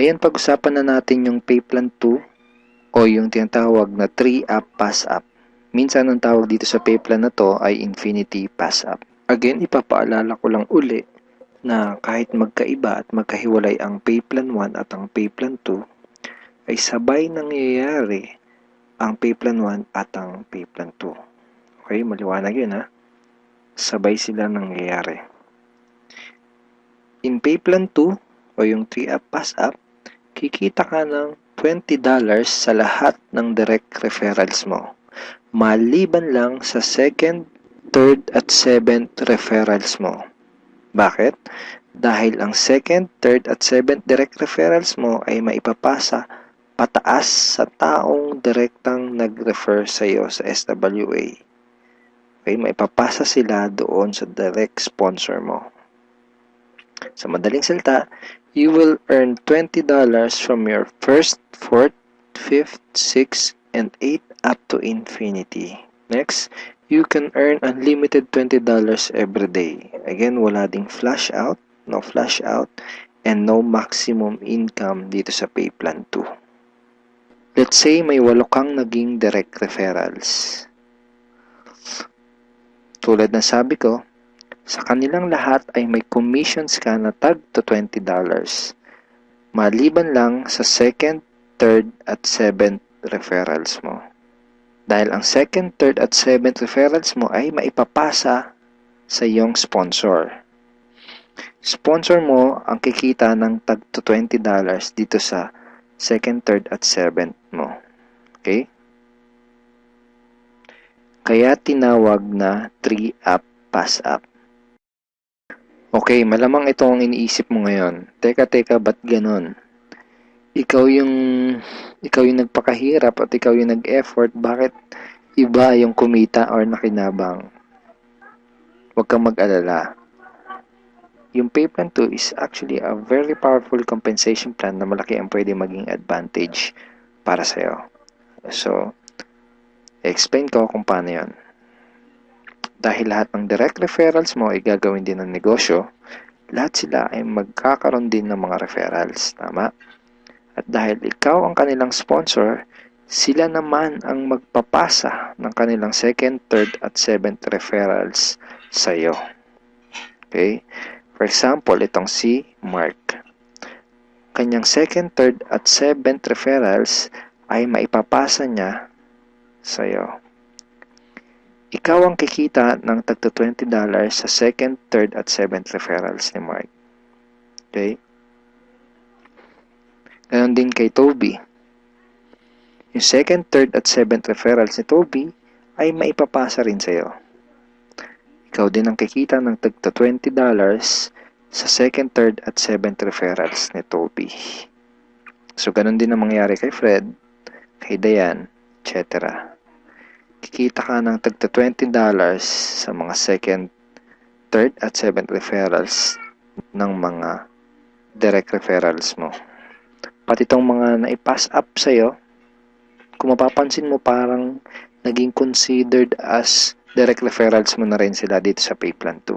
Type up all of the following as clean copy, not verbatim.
Ngayon, pag-usapan na natin yung pay plan 2 o yung tinatawag na 3-up pass-up. Minsan, ang tawag dito sa pay plan na to ay infinity pass-up. Again, ipapaalala ko lang uli na kahit magkaiba at magkahiwalay ang pay plan 1 at ang pay plan 2, ay sabay nangyayari ang pay plan 1 at ang pay plan 2. Okay, maliwanag yun ha. Sabay sila nangyayari. In pay plan 2 o yung 3-up pass-up, kikita ka ng $20 sa lahat ng direct referrals mo. Maliban lang sa second, third at seventh referrals mo. Bakit? Dahil ang second, third at seventh direct referrals mo ay maipapasa pataas sa taong direktang nag-refer sa iyo sa SWA. Okay, maipapasa sila doon sa direct sponsor mo. Sa madaling salita, you will earn $20 from your first, fourth, fifth, sixth, and 8th up to infinity. Next, you can earn unlimited $20 every day. Again, wala ding flash out, no flash out, and no maximum income dito sa pay plan 2. Let's say may 8 kang naging direct referrals. Tulad ng sabi ko, sa kanilang lahat ay may commissions ka na tag to $20. Maliban lang sa second, third, at seventh referrals mo. Dahil ang second, third, at seventh referrals mo ay maipapasa sa iyong sponsor. Sponsor mo ang kikita ng tag to $20 dito sa second, third, at seventh mo. Okay? Kaya tinawag na 3-up pass-up. Okay, malamang ito ang iniisip mo ngayon. Teka, ba't ganon? Ikaw yung nagpakahirap at ikaw yung nag-effort, bakit iba yung kumita or nakinabang? Huwag kang mag-alala. Yung pay plan 2 is actually a very powerful compensation plan na malaki ang pwede maging advantage para sa'yo. So, explain ko kung paano yun. Dahil lahat ng direct referrals mo ay gagawin din ng negosyo, lahat sila ay magkakaroon din ng mga referrals. Tama? At dahil ikaw ang kanilang sponsor, sila naman ang magpapasa ng kanilang second, third, at seventh referrals sa iyo. Okay? For example, itong si Mark. Kanyang second, third, at seventh referrals ay maipapasa niya sa iyo. Ikaw ang kikita ng tagto $20 sa second, third, at seventh referrals ni Mark. Okay? Ganon din kay Toby. Yung second, third, at seventh referrals ni Toby ay maipapasa rin sa iyo. Ikaw din ang kikita ng tagto $20 sa second, third, at seventh referrals ni Toby. So, ganon din ang mangyayari kay Fred, kay Dayan, etc. Kikita ka ng tagto $20 sa mga second, third, at seventh referrals ng mga direct referrals mo. Pati itong mga na-pass up sa'yo, kung mapapansin mo parang naging considered as direct referrals mo na rin sila dito sa pay plan 2.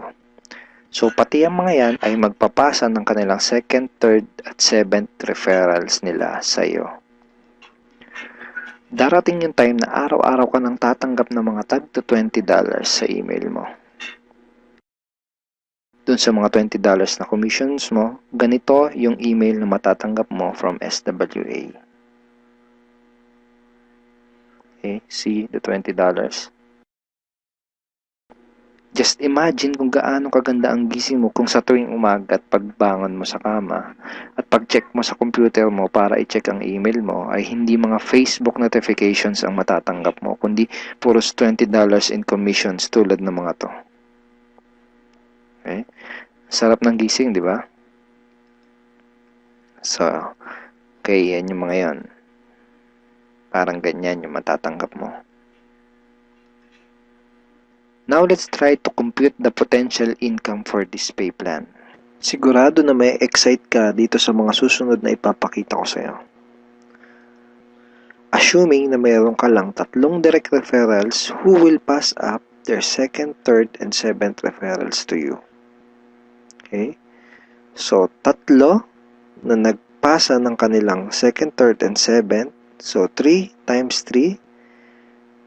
So, pati ang mga yan ay magpapasa ng kanilang second, third, at seventh referrals nila sa'yo. Darating yung time na araw-araw ka nang tatanggap ng mga tag to $20 sa email mo. Doon sa mga $20 na commissions mo, ganito yung email na matatanggap mo from SWA. Okay, see the $20. Just imagine kung gaano kaganda ang gising mo kung sa tuwing umaga at pagbangon mo sa kama at pag-check mo sa computer mo para i-check ang email mo ay hindi mga Facebook notifications ang matatanggap mo, kundi puros $20 in commissions tulad ng mga to. Okay? Sarap ng gising, di ba? So, okay, yan yung mga yan. Parang ganyan yung matatanggap mo. Now, let's try to compute the potential income for this pay plan. Sigurado na may excite ka dito sa mga susunod na ipapakita ko sa'yo. Assuming na mayroon ka lang 3 direct referrals who will pass up their second, third, and seventh referrals to you. Okay? So, 3 na magpapasa ng kanilang 2nd, 3rd, and 7th. So, 3 times 3,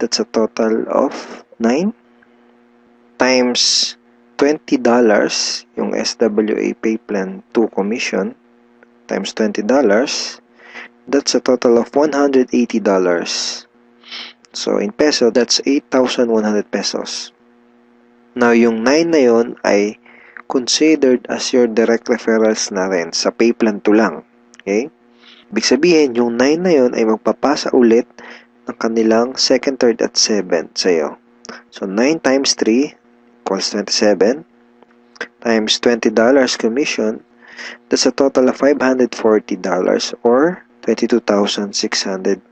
that's a total of 9 times $20 yung SWA Pay Plan 2 commission times $20, that's a total of $180. So, in peso, that's 8,100 pesos. Now, yung 9 na yun ay considered as your direct referrals na rin sa Pay Plan 2 lang. Okay? Ibig sabihin, yung 9 na yun ay magpapasa ulit ng kanilang 2nd, 3rd, at 7th sa'yo. So, 9 times 3 equals 27 times $20 commission, that's a total of $540 or 22,680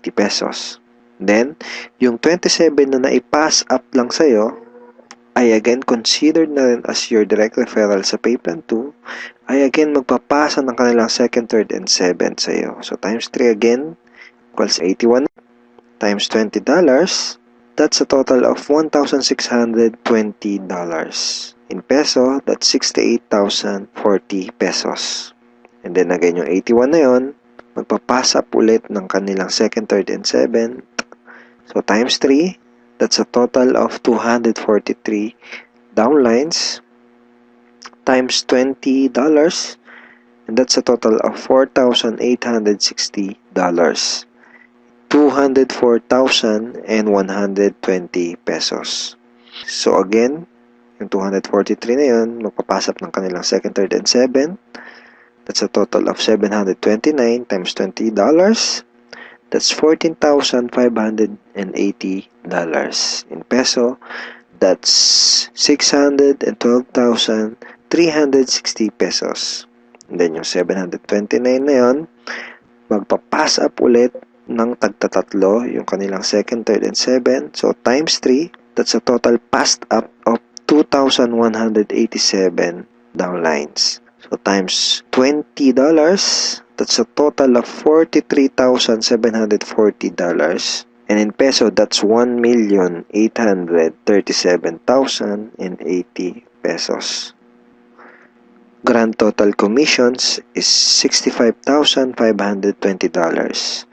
pesos. Then, yung 27 na naipass up lang sa'yo ay again considered na rin as your direct referral sa Pay Plan 2 ay again magpapasa ng kanilang 2nd, 3rd, and 7th sa'yo. So, times 3 again equals 81 times $20, that's a total of $1,620. In peso, that's 68,040 pesos. And then again, yung 81 na yun, magpapasa up ulit ng kanilang 2nd, 3rd, and 7th. So, times 3, that's a total of 243 downlines times $20, and that's a total of $4,860. 204,120 pesos. So, again, yung 243 na yun, magpapasap ng kanilang 2nd, 3rd, and 7th. That's a total of $729 times $20. That's $14,580. In peso, that's 612,360 pesos. And then yung 729 na yun, magpapass up ulit ng tagtatatlo, yung kanilang 2nd, 3rd, and 7th. So, times 3, that's a total passed up of 2,187 downlines. So, times $20, that's a total of $43,740. And in peso, that's 1,837,080 pesos. Grand total commissions is $65,520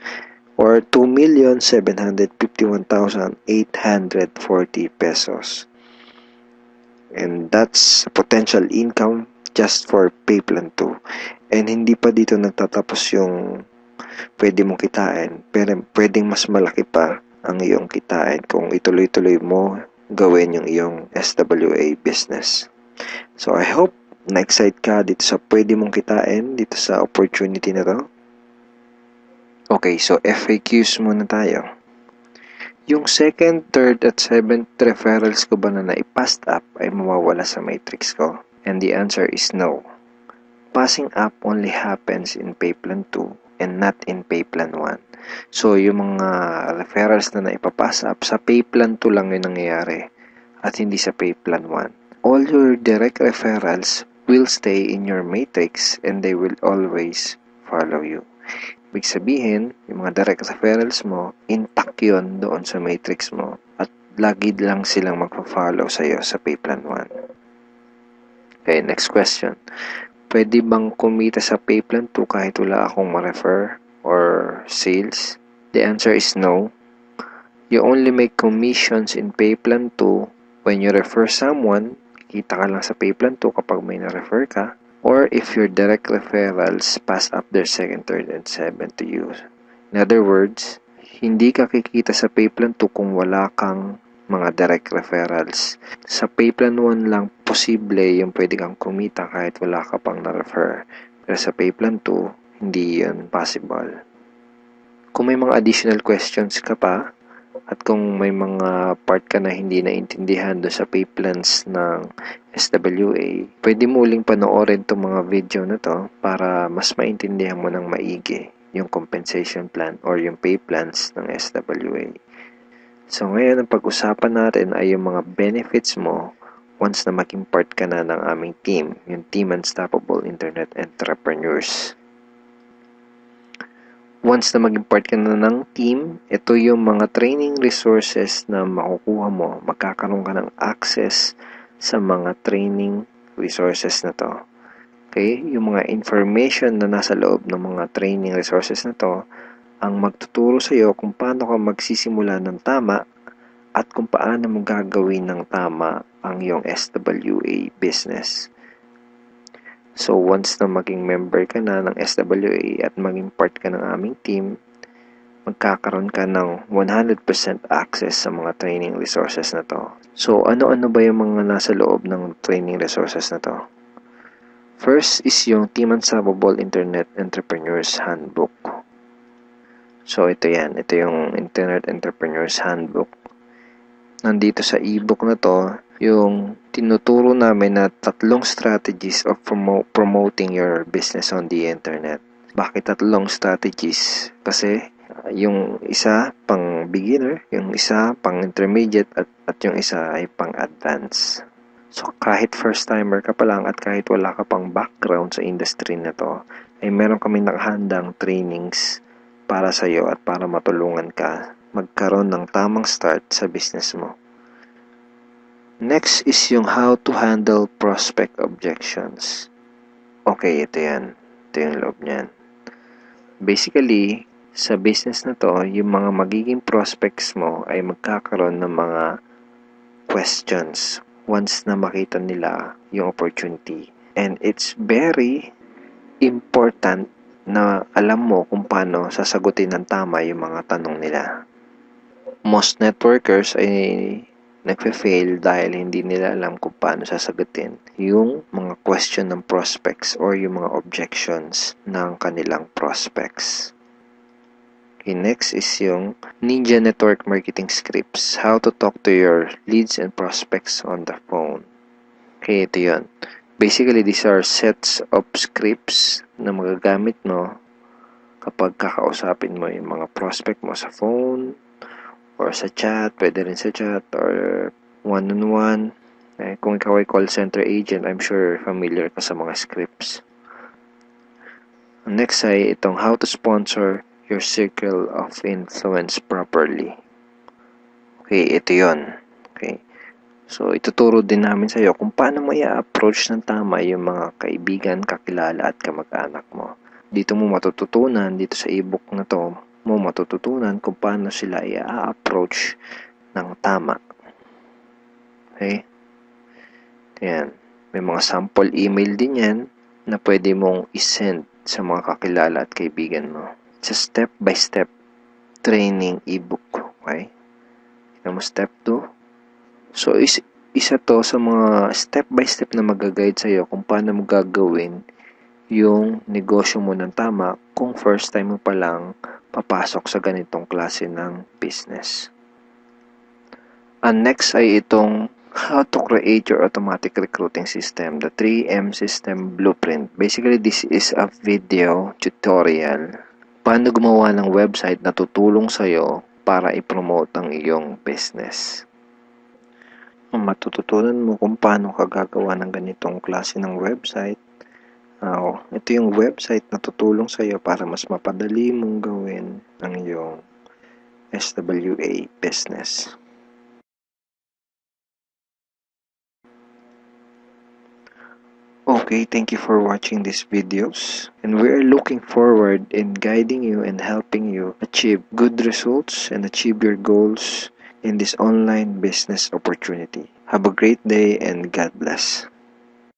or 2,751,840 pesos. And that's potential income just for Pay Plan 2. And hindi pa dito nagtatapos yung pwede mong kitain, pero pwedeng mas malaki pa ang iyong kitain kung ituloy-tuloy mo gawin yung iyong SWA business. So I hope na-excite ka dito sa pwede mong kitain dito sa opportunity na to. Okay, so FAQs muna tayo. Yung 2nd, 3rd, at 7th referrals ko ba na naipass up ay mawawala sa matrix ko? And the answer is no. Passing up only happens in Pay Plan 2 and not in Pay Plan 1. So, yung mga referrals na naipapass up, sa Pay Plan 2 lang yung nangyayari at hindi sa Pay Plan 1. All your direct referrals will stay in your matrix and they will always follow you. Ibig sabihin, yung mga direct referrals mo, intact yun doon sa matrix mo at lagi lang silang magpa-follow sa'yo sa Pay Plan 1. Okay, next question. Pwede bang kumita sa Pay Plan 2 kahit wala akong ma-refer or sales? The answer is no. You only make commissions in Pay Plan 2 when you refer someone. Kita ka lang sa Pay Plan 2 kapag may na-refer ka. Or if your direct referrals pass up their 2nd, 3rd, and 7th to you. In other words, hindi ka kikita sa Pay Plan 2 kung wala kang mga direct referrals. Sa Pay Plan 1 lang posible yung pwede kang kumita kahit wala ka pang na-refer. Pero sa Pay Plan 2, hindi yun possible. Kung may mga additional questions ka pa, at kung may mga part ka na hindi naintindihan doon sa pay plans ng SWA, pwede mo uling panoorin itong mga video na to para mas maintindihan mo ng maigi yung compensation plan or yung pay plans ng SWA. So ngayon, ang pag-usapan natin ay yung mga benefits mo once na maging part ka na ng aming team, yung Team Unstoppable Internet Entrepreneurs. Once na maging part ka na ng team, ito yung mga training resources na makukuha mo. Magkakaroon ka ng access sa mga training resources na to. Okay? Yung mga information na nasa loob ng mga training resources na to ang magtuturo sa iyo kung paano ka magsisimula ng tama at kung paano mo gagawin ng tama ang iyong SWA business. So, once na maging member ka na ng SWA at maging part ka ng aming team, magkakaroon ka ng 100% access sa mga training resources na to. So, ano-ano ba yung mga nasa loob ng training resources na to? First is yung Team Unstoppable Internet Entrepreneurs Handbook. So, ito yan. Ito yung Internet Entrepreneurs Handbook. Nandito sa ebook na to, yung tinuturo namin na 3 strategies of promoting your business on the internet. Bakit 3 strategies? Kasi yung isa pang beginner, yung isa pang intermediate at yung isa ay pang advanced. So kahit first timer ka pa lang at kahit wala ka pang background sa industry na to, ay meron kami nakahandang trainings para sa iyo at para matulungan ka magkaroon ng tamang start sa business mo. Next is yung how to handle prospect objections. Okay, ito yan. Ito yung loob niyan. Basically, sa business na to, yung mga magiging prospects mo ay magkakaroon ng mga questions once na makita nila yung opportunity. And it's very important na alam mo kung paano sasagutin ng tama yung mga tanong nila. Most networkers ay nagfe-fail dahil hindi nila alam kung paano sasagutin yung mga question ng prospects or yung mga objections ng kanilang prospects. Okay, next is yung Ninja Network Marketing Scripts. How to talk to your leads and prospects on the phone. Okay, ito yun. Basically, these are sets of scripts na magagamit mo kapag kakausapin mo yung mga prospect mo sa phone or sa chat, pwede rin sa chat or one-on-one. Kung ikaw ay call center agent, I'm sure familiar ka sa mga scripts. Next ay itong how to sponsor your circle of influence properly. Okay, ito yun. Okay. So, ituturo din namin sa iyo kung paano mo i-approach ng tama yung mga kaibigan, kakilala at kamag-anak mo. Dito mo matututunan, dito sa ebook na to, mo matututunan kung paano sila i-approach ng tama. Okay? Ayan. May mga sample email din yan na pwede mong isend sa mga kakilala at kaibigan mo. It's a step-by-step training ebook. Okay? Tignan mo step 2. So, isa to sa mga step-by-step na mag-guide sa'yo kung paano mo gagawin yung negosyo mo ng tama kung first time mo pa lang papasok sa ganitong klase ng business. And next ay itong how to create your automatic recruiting system, the 3M system blueprint. Basically, this is a video tutorial paano gumawa ng website na tutulong sa'yo para i-promote ang iyong business. Matututunan mo kung paano ka gagawa ng ganitong klase ng website. Ito yung website na tutulong sa iyo para mas mapadali mong gawin ang iyong SWA business. Okay, thank you for watching these videos, and we are looking forward in guiding you and helping you achieve good results and achieve your goals in this online business opportunity. Have a great day and God bless.